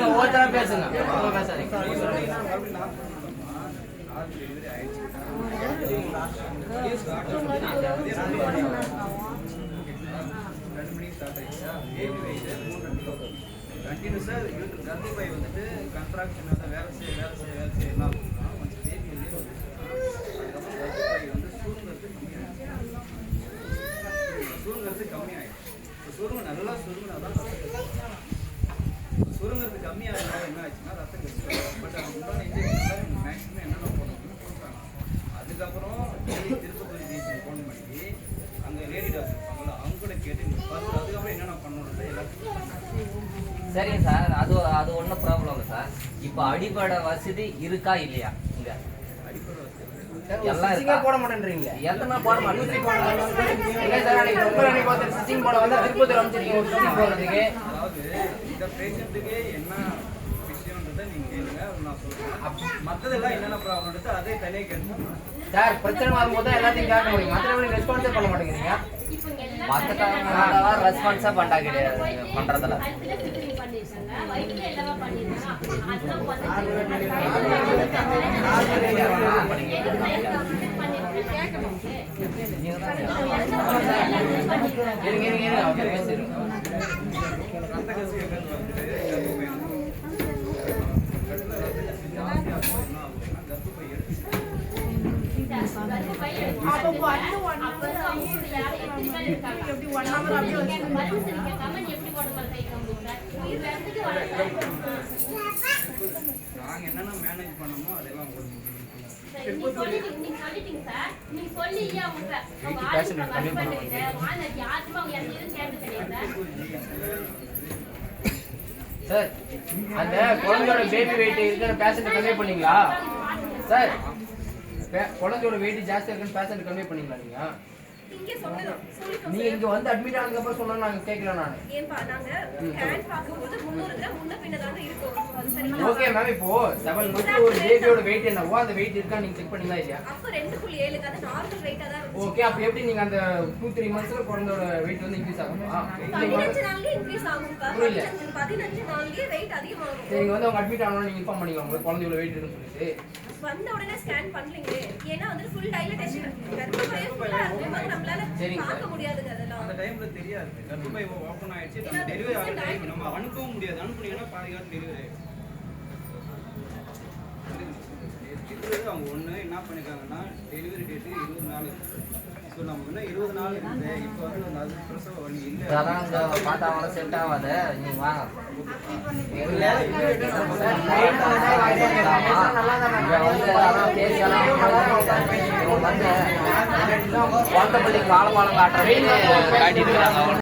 ஒவ்வொருத்தரா பேசுங்க, பேசாதீங்க. கண்டினியூஸா கர்ப்பப்பை வந்துட்டு கண்ட்ராக்ஷன் வேலை செய்யலாம். கொஞ்சம் பேபி அதுக்கப்புறம் கர்ப்பப்பை வந்து சுருங்கிறது கம்மியாயிடும். சுருங்க நல்லா சுருங்கினாதான் சுருங்கிறது கம்மியாகிறதுனால என்ன ஆச்சுன்னா ரத்தம் கழிச்சு. பட் அவங்க உண்டான இன்ஜெக்ஷன் மேக்ஸிமம் என்னென்ன போடணும்னு சொல்றாங்க. அதுக்கப்புறம் திருப்பதி ஜிஹெச் ஃபோன் பண்ணி அங்கே லேடி டாக்டர் இருப்பாங்களா அவங்க கூட கேட்டு அதுக்கப்புறம் என்னென்ன பண்ணணும்னு எல்லாத்துக்கும். சரிங்க சார், அது ஒன்றும் ப்ராப்ளம் இல்லை சார். இப்போ அடிப்படை வசதி இருக்கா இல்லையா? இங்க எல்லாம் இருக்கா? போட மாட்டேன்றீங்க. எத்தனை போட மாட்டேன் போட வந்தா திருப்பதி அமைச்சிருக்கீங்க போடுறதுக்கு. அதாவது இந்த பேஷண்ட்டுக்கு என்ன விஷயம்ன்றதை நீங்க கேளுங்க, நான் சொல்றேன். மற்றதெல்லாம் என்னென்ன ப்ராப்ளம் அதே தனியாக கேட்கணும் சார். பிரச்சனை வரும்போது தான் எல்லாத்தையும் கேட்க முடியும். மற்ற ரெஸ்பான்ஸே பண்ண மாட்டேங்கிறீங்க. மற்ற ரெஸ்பான்ஸா பண்ணா கிடையாது பண்றதுல. நாங்க என்னென்ன மேனேஜ் பண்ணணுமோ அதெல்லாம் சார், அந்த குழந்தையோட பேபி வெயிட் இருக்கிற பேஷண்ட் கன்வே பண்ணீங்களா சார்? குழந்தையோட வெயிட் ஜாஸ்தியா இருக்குன்னு பேஷண்ட் கன்வே பண்ணீங்களா நீங்க? நீங்க இங்க வந்து அட்மிட் ஆனதுக்கு அப்புறம் சொன்னா நாங்க கேட்கல. நானு ஓகே மேம். இப்போ 7 months ஒரு பேபியோட வெயிட் என்னவோ அந்த வெயிட் இருக்கா நீங்க செக் பண்ணீங்களா இல்லையா? ஓகே, அப்ப எப்படி நீங்க அந்த 2-3 monthsல குழந்தையோட வெயிட் வந்து இன்க்ரீஸ் ஆகுமா? 15 நாள்லயே இன்க்ரீஸ் ஆகும்க்கா. 15 நாள்லயே வெயிட் அதிகமாகும். சரி, நீங்க வந்து அவங்க அட்மிட் ஆனோம் நீங்க இன்ஃபார்ம் பண்ணீங்க உங்களுக்கு குழந்தையோட வெயிட் இருக்குன்னு சொல்லிட்டு. வந்த உடனே ஸ்கேன் பண்ணலீங்களே. ஏன்னா வந்து ஃபுல் டைலட்டேஷன் கர்ப்பப்பை ஃபுல்லா இருக்கும்போது நம்மளால பார்க்க முடியாதுங்க. அதெல்லாம் அந்த டைம்ல தெரியாது. கர்ப்பப்பை ஓபன் ஆயிடுச்சு, நம்ம டெலிவரி ஆயிடுச்சு, நம்ம அனுப்பவும் முடியாது. அனுப்புனீங்கன்னா பாதிகால டெலிவரி ஆயிடும். அவங்க ஒண்ணு என்ன பண்ணிருக்காங்கன்னா டெலிவரி டேட் 20 நாள். ஸோ நம்ம இன்னும் 20 நாள் இருக்குது. இப்போ வந்து அது பிரசவ வலி இல்லை. அதான் இங்க பார்த்தா அவனை செட் ஆகாது. நீங்க வாங்க. குழந்தை பள்ளிக்கு வாழைப்பழம் காட்டுறது காட்டிட்டு